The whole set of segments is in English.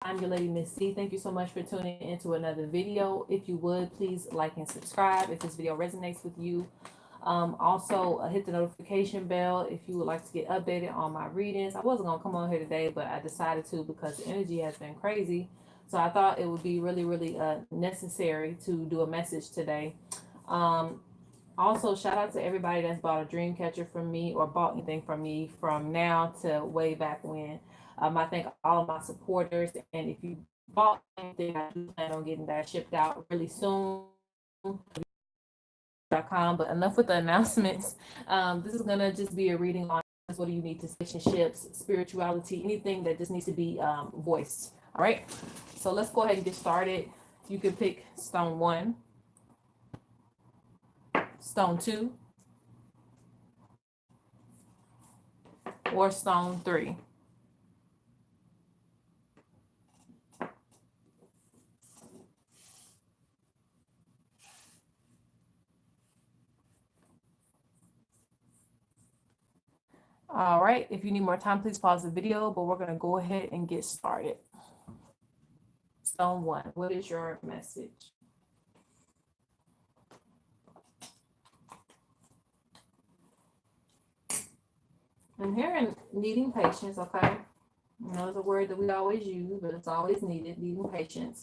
I'm your lady, Ms.Z. Thank you so much for tuning into another video. If you would, please like and subscribe if this video resonates with you. Also, hit the notification bell if you would like to get updated on my readings. I wasn't going to come on here today, but I decided to because the energy has been crazy. So I thought it would be really necessary to do a message today. Um, Also, shout out to everybody that's bought a dream catcher from me or bought anything from me from now to way back when. I thank all of my supporters, and if you bought anything, I do plan on getting that shipped out really soon. But enough with the announcements. This is gonna just be a reading on what do you need to relationships, spirituality, anything that just needs to be voiced. All right. So let's go ahead and get started. You can pick stone 1, stone 2, or stone 3. All right, if you need more time, please pause the video, but we're going to go ahead and get started. Stone 1, what is your message? I'm hearing needing patience, okay? You know, it's a word that we always use, but it's always needed, needing patience.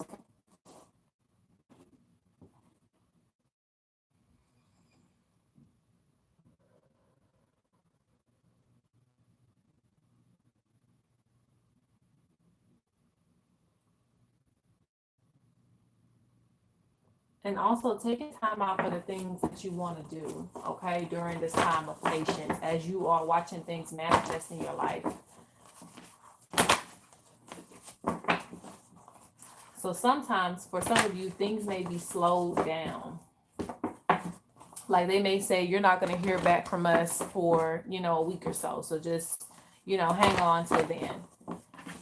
And also taking time out for the things that you want to do, okay, during this time of patience as you are watching things manifest in your life. So sometimes for some of you, things may be slowed down. Like they may say, you're not going to hear back from us for, a week or so. So just, hang on till then.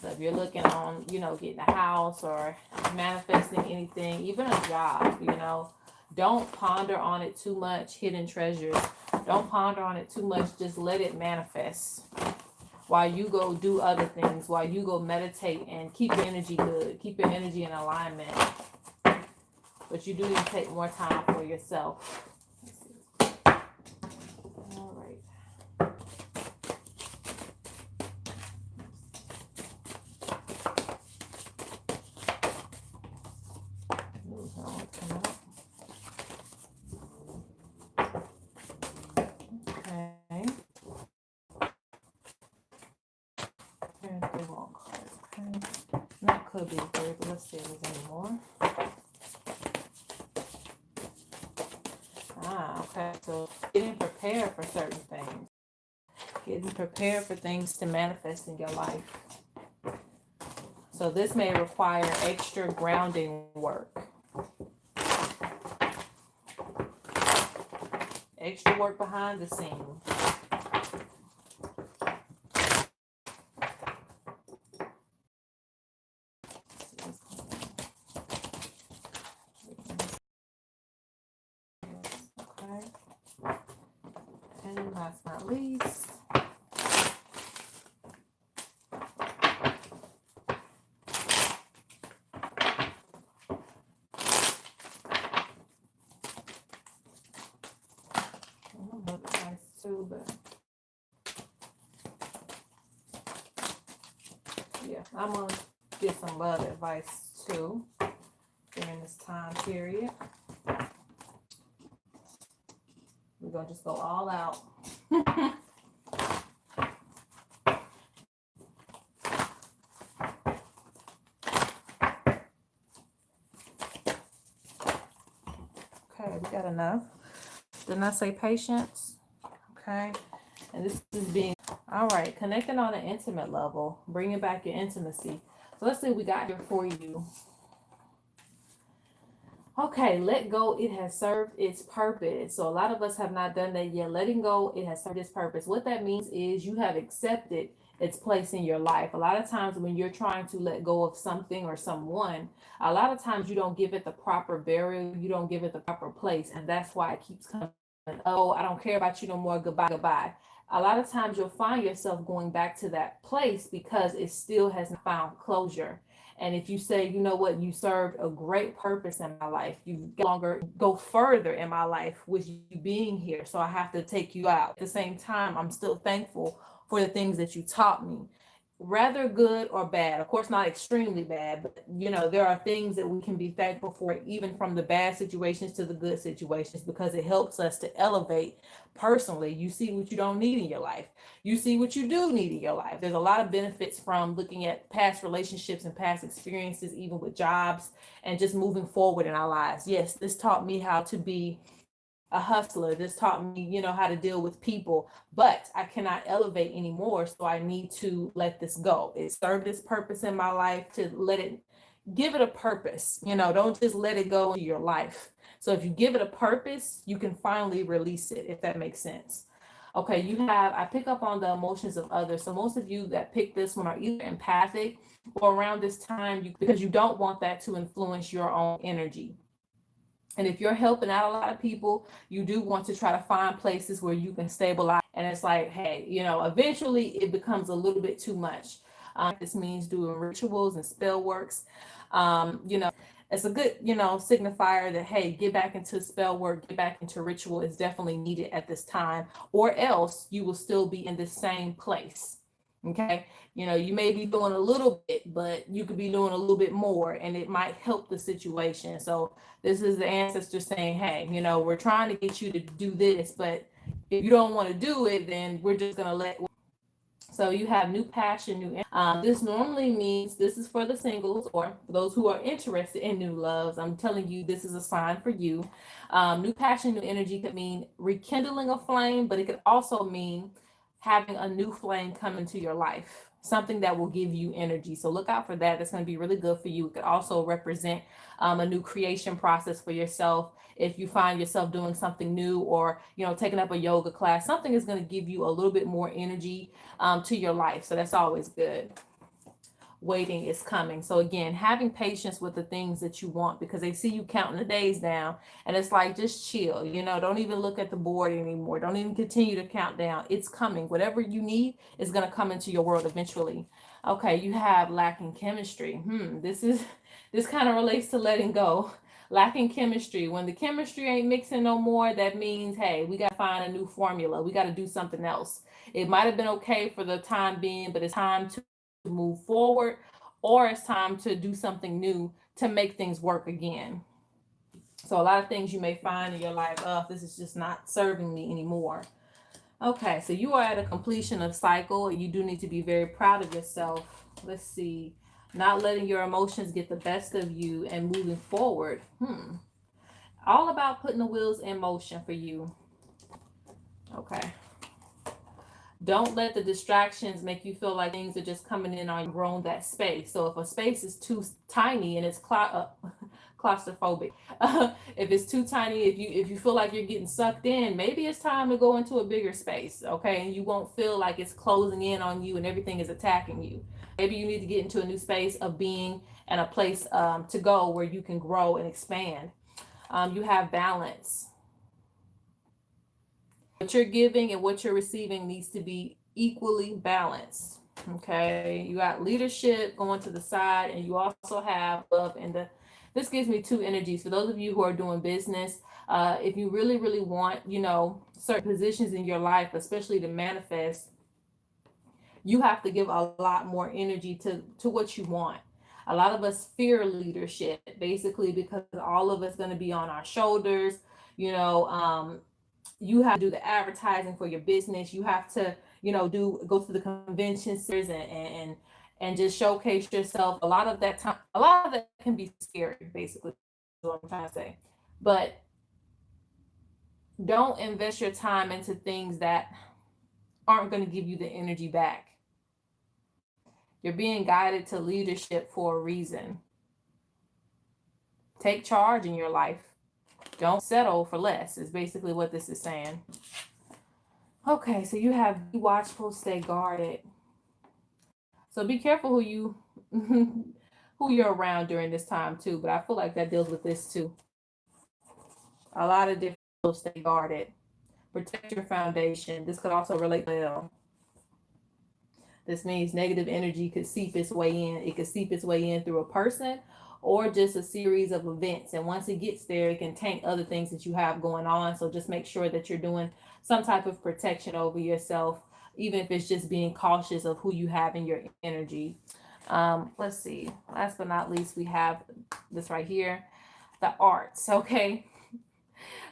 So if you're looking on, getting a house or manifesting anything, even a job, don't ponder on it too much, hidden treasures. Don't ponder on it too much. Just let it manifest while you go do other things, while you go meditate and keep your energy good, keep your energy in alignment. But you do need to take more time for yourself. All right. Okay. That could be good, but let's see if there's any more. Okay. So getting prepared for certain things. Getting prepared for things to manifest in your life. So this may require extra grounding work. Extra work behind the scenes. Okay. And last but not least, too, but yeah, I'm gonna get some love advice too during this time period. We're gonna just go all out. Okay, we got enough. Didn't I say patience? Okay, and this is being all right. Connecting on an intimate level, bringing back your intimacy. So let's see what we got here for you. Okay, let go. It has served its purpose. So a lot of us have not done that yet. Letting go, it has served its purpose. What that means is you have accepted its place in your life. A lot of times when you're trying to let go of something or someone, a lot of times you don't give it the proper burial. You don't give it the proper place. And that's why it keeps coming. Oh, I don't care about you no more. Goodbye, goodbye. A lot of times you'll find yourself going back to that place because it still hasn't found closure. And if you say, you know what, you served a great purpose in my life, you no longer go further in my life with you being here. So I have to take you out. At the same time, I'm still thankful for the things that you taught me, rather good or bad. Of course, not extremely bad, but there are things that we can be thankful for, even from the bad situations to the good situations, because it helps us to elevate personally. You see what you don't need in your life. You see what you do need in your life. There's a lot of benefits from looking at past relationships and past experiences, even with jobs, and just moving forward in our lives. Yes, this taught me how to be a hustler. This taught me, how to deal with people, but I cannot elevate anymore. So I need to let this go. It served its purpose in my life, to let it, give it a purpose. Don't just let it go into your life. So if you give it a purpose, you can finally release it, if that makes sense. Okay, I pick up on the emotions of others. So most of you that pick this one are either empathic, or around this time, because you don't want that to influence your own energy. And if you're helping out a lot of people, you do want to try to find places where you can stabilize. And it's like, hey, eventually it becomes a little bit too much. This means doing rituals and spell works. It's a good, signifier that, hey, get back into spell work, get back into ritual is definitely needed at this time, or else you will still be in the same place. Okay. You may be doing a little bit, but you could be doing a little bit more, and it might help the situation. So this is the ancestor saying, hey, we're trying to get you to do this, but if you don't want to do it, then we're just going to let. So you have new passion, this normally means, this is for the singles or for those who are interested in new loves. I'm telling you, this is a sign for you. New passion, new energy could mean rekindling a flame, but it could also mean having a new flame come into your life, something that will give you energy. So look out for that. That's going to be really good for you. It could also represent a new creation process for yourself. If you find yourself doing something new, or taking up a yoga class, something is going to give you a little bit more energy to your life. So that's always good. Waiting is coming. So again, having patience with the things that you want, because they see you counting the days down, and it's like, just chill, don't even look at the board anymore. Don't even continue to count down. It's coming. Whatever you need is going to come into your world eventually. Okay, you have lacking chemistry. This kind of relates to letting go. Lacking chemistry. When the chemistry ain't mixing no more, that means, hey, we got to find a new formula. We got to do something else. It might have been okay for the time being, but it's time to move forward, or it's time to do something new to make things work again. So a lot of things you may find in your life, oh, this is just not serving me anymore. Okay, so you are at a completion of cycle. You do need to be very proud of yourself. Let's see. Not letting your emotions get the best of you and moving forward. All about putting the wheels in motion for you. Okay. Don't let the distractions make you feel like things are just coming in on grown that space. So if a space is too tiny and it's claustrophobic, if it's too tiny, if you feel like you're getting sucked in, maybe it's time to go into a bigger space. Okay, and you won't feel like it's closing in on you and everything is attacking you. Maybe you need to get into a new space of being, and a place to go where you can grow and expand. You have balance. What you're giving and what you're receiving needs to be equally balanced. Okay, you got leadership going to the side, and you also have love. And this gives me two energies. For those of you who are doing business, if you really, really want, certain positions in your life, especially to manifest, you have to give a lot more energy to what you want. A lot of us fear leadership, basically, because all of it's going to be on our shoulders. You have to do the advertising for your business. You have to, go to the convention centers and just showcase yourself. A lot of that can be scary, basically, is what I'm trying to say. But don't invest your time into things that aren't going to give you the energy back. You're being guided to leadership for a reason. Take charge in your life. Don't settle for less, is basically what this is saying. Okay, so you have be watchful, stay guarded. So be careful who you're around during this time too. But I feel like that deals with this too. A lot of different people, stay guarded. Protect your foundation. This could also relate to This means negative energy could seep its way in. It could seep its way in through a person or just a series of events. And once it gets there, it can taint other things that you have going on. So just make sure that you're doing some type of protection over yourself, even if it's just being cautious of who you have in your energy. Let's see. Last but not least, we have this right here, the arts. Okay.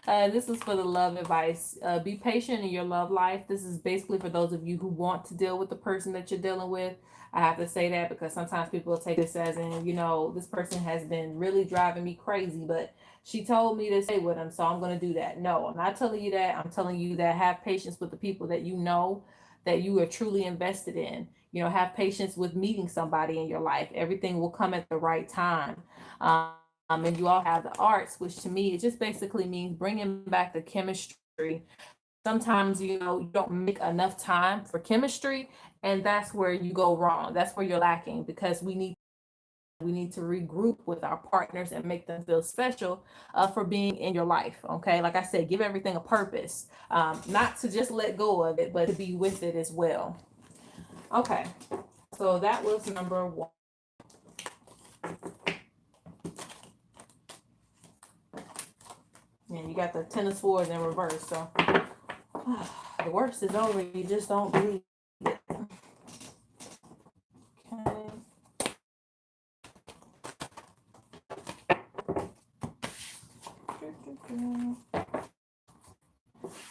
This is for the love advice. Be patient in your love life. This is basically for those of you who want to deal with the person that you're dealing with. I have to say that because sometimes people take this as in, this person has been really driving me crazy, but she told me to stay with him, so I'm going to do that. No, I'm not telling you that. I'm telling you that have patience with the people that you know that you are truly invested in. Have patience with meeting somebody in your life. Everything will come at the right time. And you all have the arts, which to me, it just basically means bringing back the chemistry. Sometimes, you don't make enough time for chemistry, and that's where you go wrong. That's where you're lacking because we need to regroup with our partners and make them feel special for being in your life. Okay. Like I said, give everything a purpose, not to just let go of it, but to be with it as well. Okay. So that was number one. And you got the Ten of Swords in reverse. So the worst is over. You just don't believe it. Okay.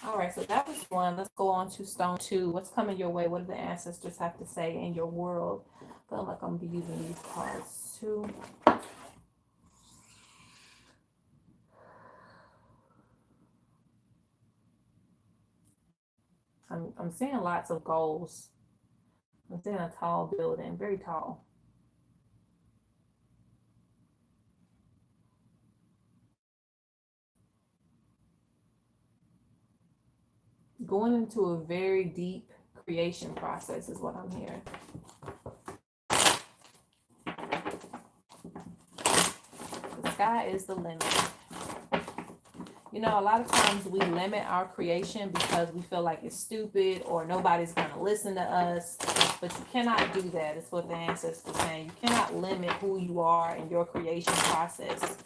All right, so that was one. Let's go on to stone two. What's coming your way? What do the ancestors have to say in your world? I feel like I'm gonna be using these cards too. I'm seeing lots of goals. I'm seeing a tall building, very tall. Going into a very deep creation process is what I'm hearing. The sky is the limit. A lot of times we limit our creation because we feel like it's stupid or nobody's going to listen to us. But you cannot do that. It's what the ancestors are saying. You cannot limit who you are in your creation process.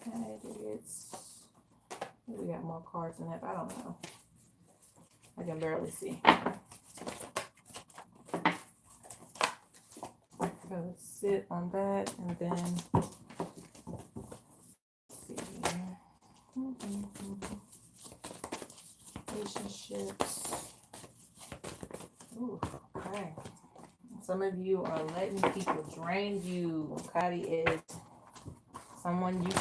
Okay, we got more cards than that, but I don't know. I can barely see. Gonna sit on that and then see here. Relationships. Ooh, okay. Some of you are letting people drain you. Okay, is someone you.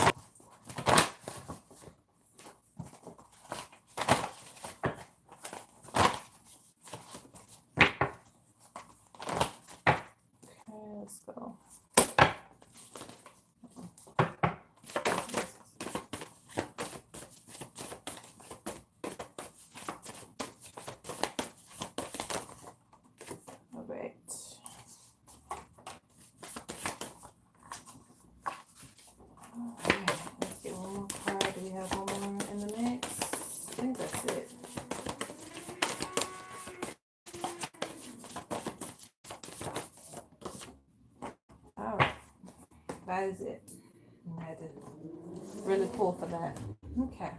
Let's go. All right. Let's get one more card. Do we have one more in the mix? I think that's it. All right. That is it. I had to really pull for that. Okay.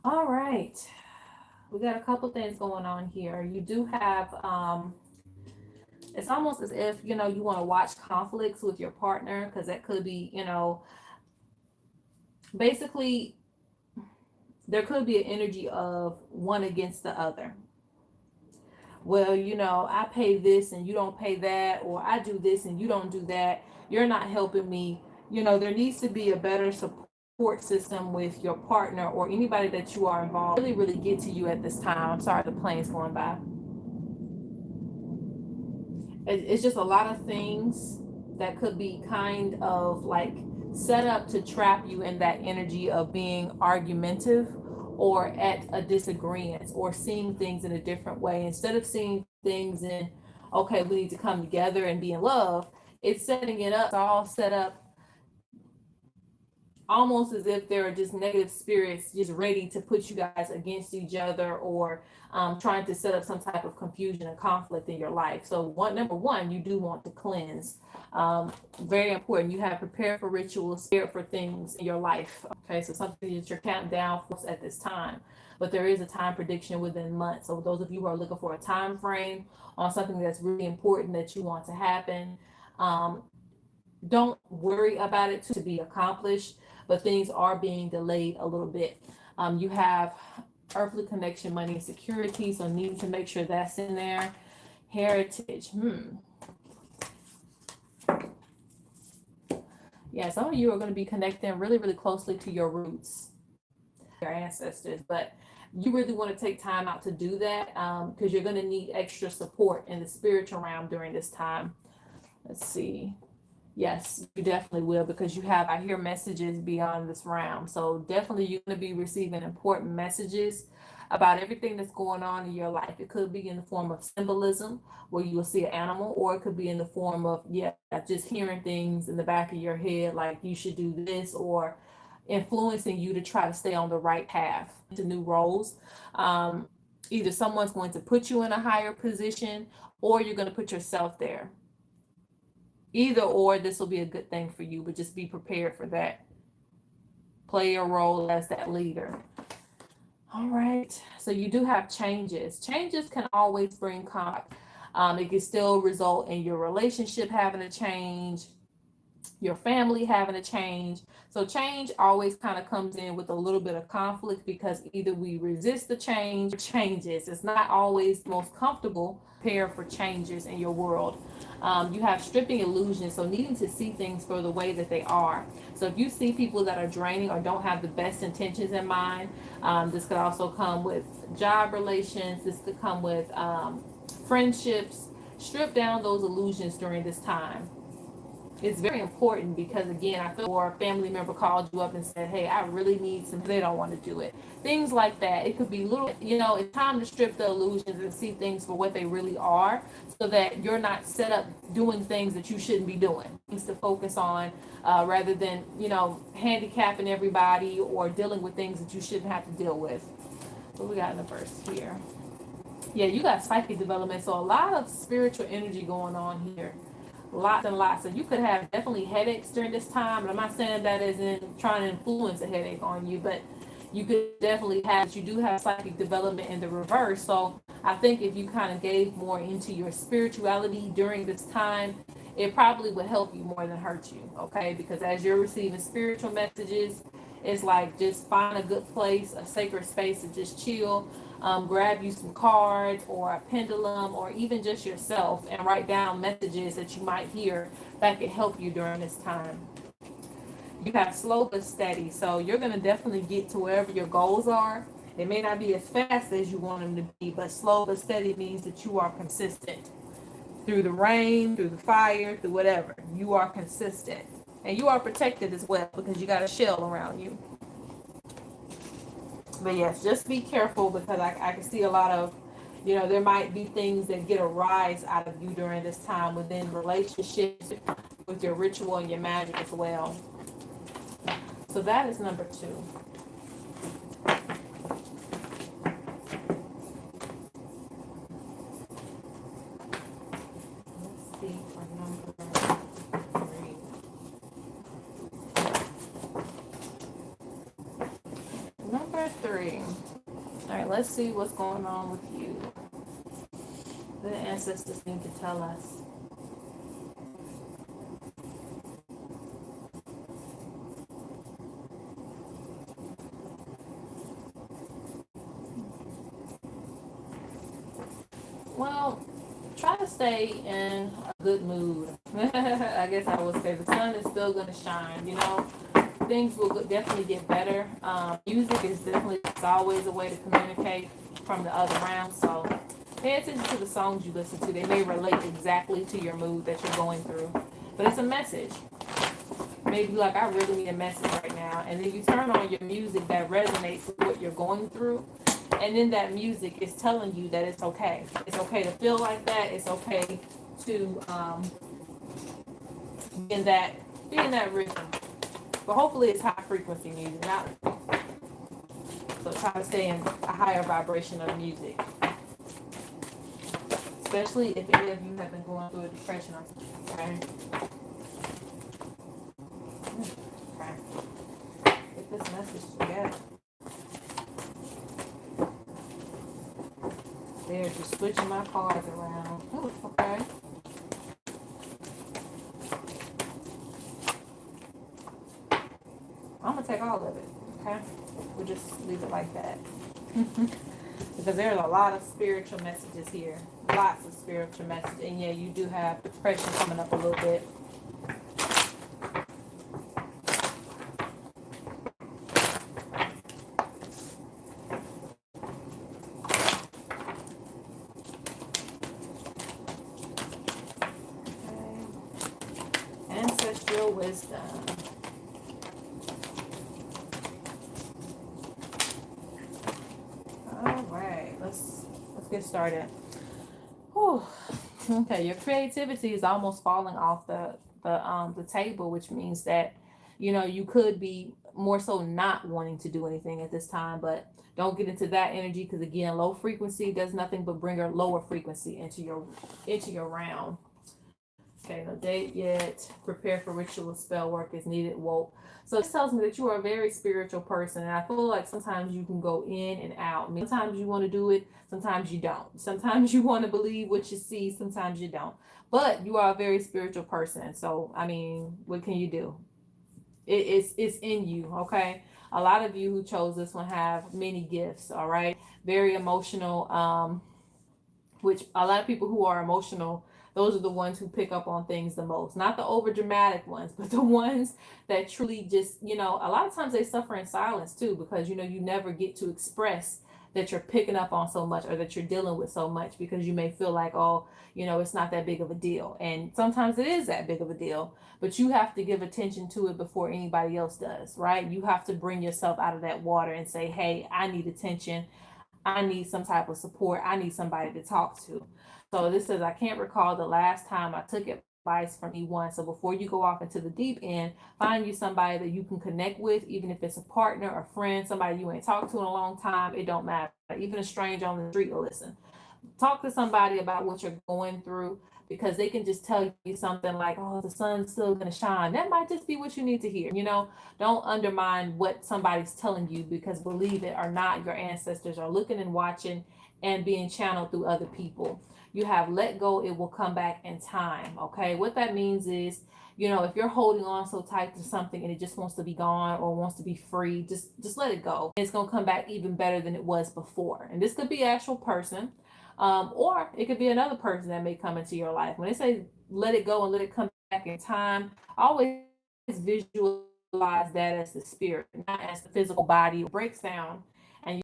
All right. We got a couple things going on here. You do have, it's almost as if, you want to watch conflicts with your partner because that could be, basically there could be an energy of one against the other. Well, I pay this and you don't pay that, or I do this and you don't do that. You're not helping me. There needs to be a better support system with your partner or anybody that you are involved. Really, really get to you at this time. I'm sorry, the plane's going by. It's just a lot of things that could be kind of like set up to trap you in that energy of being argumentative or at a disagreement or seeing things in a different way. Instead of seeing things in, okay, we need to come together and be in love, it's setting it up, it's all set up almost as if there are just negative spirits just ready to put you guys against each other, or trying to set up some type of confusion and conflict in your life. So number one, you do want to cleanse. Very important. You have prepared for rituals, prepared for things in your life. Okay, so something that you're counting down for at this time. But there is a time prediction within months. So those of you who are looking for a time frame on something that's really important that you want to happen, don't worry about it to be accomplished, but things are being delayed a little bit. You have earthly connection, money, and security, so need to make sure that's in there. Heritage. Yeah, some of you are going to be connecting really, really closely to your roots, your ancestors, but you really want to take time out to do that, because you're going to need extra support in the spiritual realm during this time. Let's see. Yes, you definitely will, because I hear messages beyond this realm. So definitely you're going to be receiving important messages about everything that's going on in your life. It could be in the form of symbolism, where you will see an animal, or it could be in the form of, just hearing things in the back of your head, like you should do this, or influencing you to try to stay on the right path to new roles. Either someone's going to put you in a higher position, or you're going to put yourself there. Either or, this will be a good thing for you, but just be prepared for that. Play your role as that leader. All right. So you do have changes. Changes can always bring conflict. It can still result in your relationship having to change, your family having to change. So change always kind of comes in with a little bit of conflict, because either we resist the change or changes. It's not always the most comfortable. Prepare for changes in your world. You have stripping illusions, so needing to see things for the way that they are. So if you see people that are draining or don't have the best intentions in mind, this could also come with job relations. This could come with friendships. Strip down those illusions during this time. It's very important, because again, I feel, or a family member called you up and said, hey, I really need some, they don't want to do it. Things like that. It could be little, it's time to strip the illusions and see things for what they really are, so that you're not set up doing things that you shouldn't be doing. Things to focus on, rather than, handicapping everybody or dealing with things that you shouldn't have to deal with. What we got in the verse here? Yeah, you got psychic development. So a lot of spiritual energy going on here. Lots and lots. So you could have definitely headaches during this time. And I'm not saying that as in trying to influence a headache on you, but you could definitely you do have psychic development in the reverse. So I think if you kind of gave more into your spirituality during this time, it probably would help you more than hurt you. Okay. Because as you're receiving spiritual messages, it's like, just find a good place, a sacred space to just chill. Grab you some cards or a pendulum, or even just yourself, and write down messages that you might hear that could help you during this time. You have slow but steady, so you're going to definitely get to wherever your goals are. It may not be as fast as you want them to be, but slow but steady means that you are consistent. Through the rain, through the fire, through whatever, you are consistent. And you are protected as well, because you got a shell around you. But yes, just be careful, because I can see a lot of, there might be things that get a rise out of you during this time within relationships, with your ritual and your magic as well. So that is number 2. Let's see for number 3. Number 3. All right, let's see what's going on with you. The ancestors need to tell us. Well, try to stay in a good mood. I guess I would say the sun is still going to shine, Things will definitely get better. Music is definitely, it's always a way to communicate from the other realm. So pay attention to the songs you listen to. They may relate exactly to your mood that you're going through. But it's a message. Maybe like, I really need a message right now. And then you turn on your music that resonates with what you're going through. And then that music is telling you that it's okay. It's okay to feel like that. It's okay to in that rhythm. But hopefully it's high frequency music, not so try to stay in a higher vibration of music. Especially if any of you have been going through a depression or something. Okay. Get this message together. They're just switching my cards around. Ooh, okay. I'm gonna take all of it. Okay. We'll just leave it like that. Because there's a lot of spiritual messages here. Lots of spiritual messages. And yeah, you do have depression coming up a little bit. Okay. Ancestral wisdom. All right, let's get started. Whew. Okay, your creativity is almost falling off the table, which means that you could be more so not wanting to do anything at this time, but don't get into that energy because again, low frequency does nothing but bring a lower frequency into your realm. Okay, no date yet. Prepare for ritual spell work is needed. Woke. So this tells me that you are a very spiritual person. And I feel like sometimes you can go in and out. I mean, sometimes you want to do it, sometimes you don't. Sometimes you want to believe what you see, sometimes you don't. But you are a very spiritual person. So, I mean, what can you do? It's in you, okay? A lot of you who chose this one have many gifts, all right? Very emotional, which a lot of people who are emotional, those are the ones who pick up on things the most. Not the over dramatic ones, but the ones that truly just, a lot of times they suffer in silence too, because you never get to express that you're picking up on so much or that you're dealing with so much because you may feel like, oh, it's not that big of a deal. And sometimes it is that big of a deal, but you have to give attention to it before anybody else does, right? You have to bring yourself out of that water and say, hey, I need attention. I need some type of support. I need somebody to talk to. So this says, I can't recall the last time I took advice from E1. So before you go off into the deep end, find you somebody that you can connect with, even if it's a partner or friend, somebody you ain't talked to in a long time. It don't matter. Even a stranger on the street will listen. Talk to somebody about what you're going through because they can just tell you something like, oh, the sun's still going to shine. That might just be what you need to hear. Don't undermine what somebody's telling you because believe it or not, your ancestors are looking and watching and being channeled through other people. You have let go, it will come back in time. Okay. What that means is, if you're holding on so tight to something and it just wants to be gone or wants to be free, just let it go. It's going to come back even better than it was before. And this could be an actual person, or it could be another person that may come into your life. When they say let it go and let it come back in time, always visualize that as the spirit, not as the physical body. It breaks down and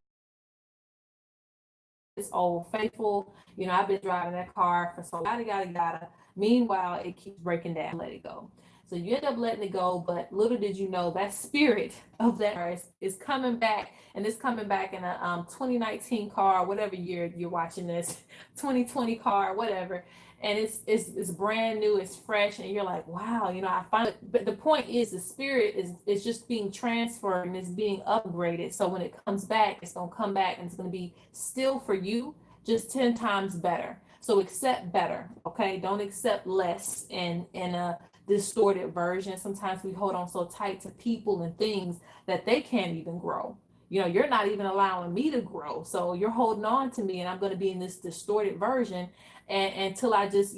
it's old faithful. I've been driving that car for so yada yada yada. Meanwhile, it keeps breaking down. Let it go. So you end up letting it go, but little did you know that spirit of that car is coming back, and it's coming back in a 2019 car, whatever year you're watching this, 2020 car, whatever, and it's brand new, it's fresh, and you're like, wow, I finally. But the point is, the spirit is just being transferred and it's being upgraded. So when it comes back, it's gonna come back and it's gonna be still for you, just 10 times better. So accept better, okay? Don't accept less in a distorted version. Sometimes we hold on so tight to people and things that they can't even grow. You're not even allowing me to grow. So you're holding on to me and I'm going to be in this distorted version and until I just,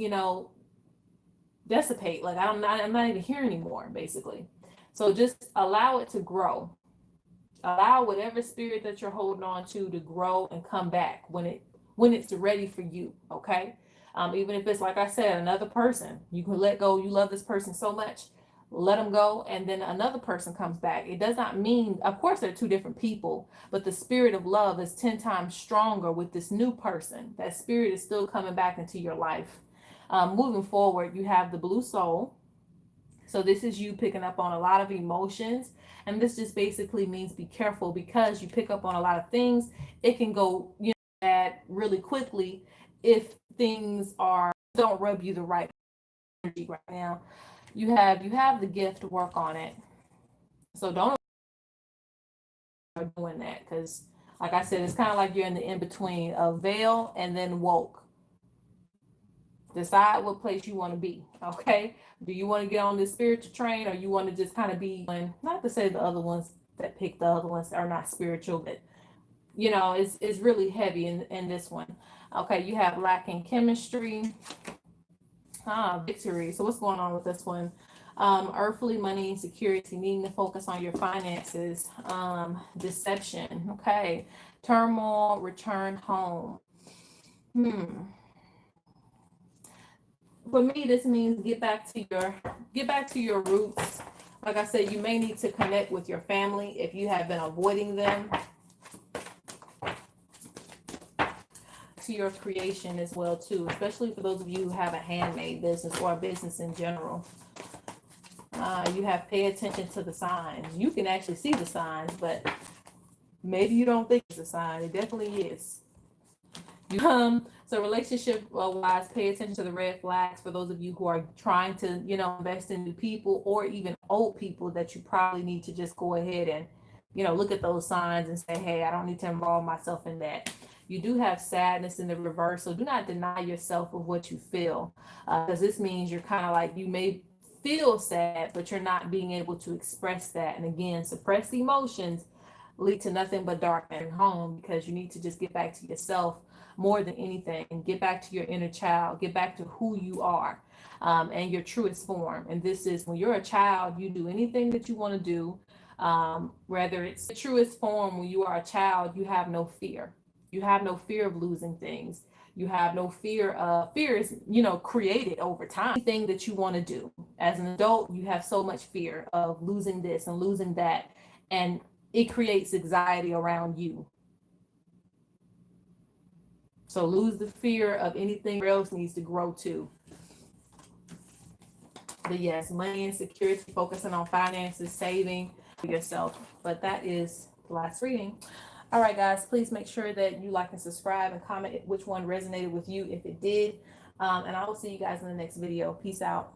dissipate. Like I'm not even here anymore, basically. So just allow it to grow. Allow whatever spirit that you're holding on to grow and come back when it's ready for you. Okay. Even if it's like I said, another person, you can let go. You love this person so much, let them go, and then another person comes back. It does not mean, of course, they're two different people, but the spirit of love is 10 times stronger with this new person. That spirit is still coming back into your life. Moving forward, you have the blue soul. So this is you picking up on a lot of emotions. And this just basically means be careful because you pick up on a lot of things. It can go, bad really quickly if things don't rub you the right energy right now. You have the gift to work on it. So don't doing that, because like I said, it's kind of like you're in the in between of veil and then woke. Decide what place you want to be. Okay, do you want to get on this spiritual train, or you want to just kind of be, not to say the other ones that pick the other ones are not spiritual, but it's really heavy in this one. Okay, you have lack in chemistry. Victory. So what's going on with this one? Earthly money, security, needing to focus on your finances, deception. Okay, turmoil, return home. For me, this means get back to your roots. Like I said, you may need to connect with your family if you have been avoiding them. To your creation as well too, especially for those of you who have a handmade business or a business in general. You have pay attention to the signs. You can actually see the signs, but maybe you don't think it's a sign. It definitely is. So relationship wise, pay attention to the red flags for those of you who are trying to, invest in new people, or even old people that you probably need to just go ahead and, look at those signs and say, hey, I don't need to involve myself in that. You do have sadness in the reverse, so do not deny yourself of what you feel, because this means you're kind of like, you may feel sad, but you're not being able to express that. And again, suppressed emotions lead to nothing but darkness at home, because you need to just get back to yourself more than anything, and get back to your inner child, get back to who you are, and your truest form. And this is when you're a child, you do anything that you want to do, whether it's the truest form. When you are a child, you have no fear. You have no fear of losing things. You have no fear of fear is, created over time. Anything that you want to do as an adult, you have so much fear of losing this and losing that, and it creates anxiety around you. So lose the fear of anything else needs to grow too. But yes, money and security, focusing on finances, saving for yourself. But that is the last reading. All right, guys, please make sure that you like and subscribe and comment which one resonated with you if it did. And I will see you guys in the next video. Peace out.